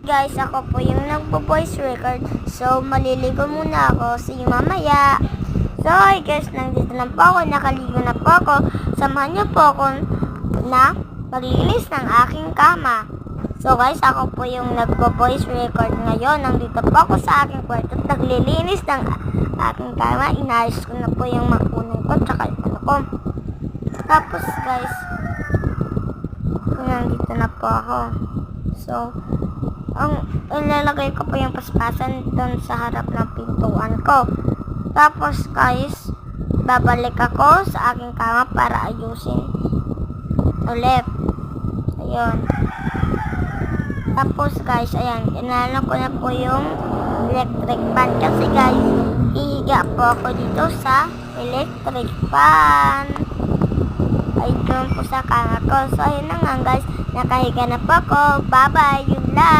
Guys, ako po yung nagpo-voice record. So, maliligo muna ako. See you mamaya. So, hi guys, nandito na po ako. Nakaligo na po ako. Samahan niyo po ako na maglinis ng aking kama. So guys, ako po yung nagpo-voice record ngayon. Nandito po ako sa aking kwarto at naglilinis ng aking kama. Inayos ko na po yung makunan ko tsaka yung ano ko. Tapos guys, nandito na po ako. So, ilalagay ko po yung paspasan doon sa harap ng pintuan ko. Tapos guys, babalik ako sa aking kama para ayusin ulit. Ayun. Tapos guys, ayan, inaano ko na po yung electric fan kasi guys, hihiga po ako dito sa electric fan. Ay, doon po sa kama ko. So, ayun na nga guys, nakahiga na po ako. Bye-bye, yun lang.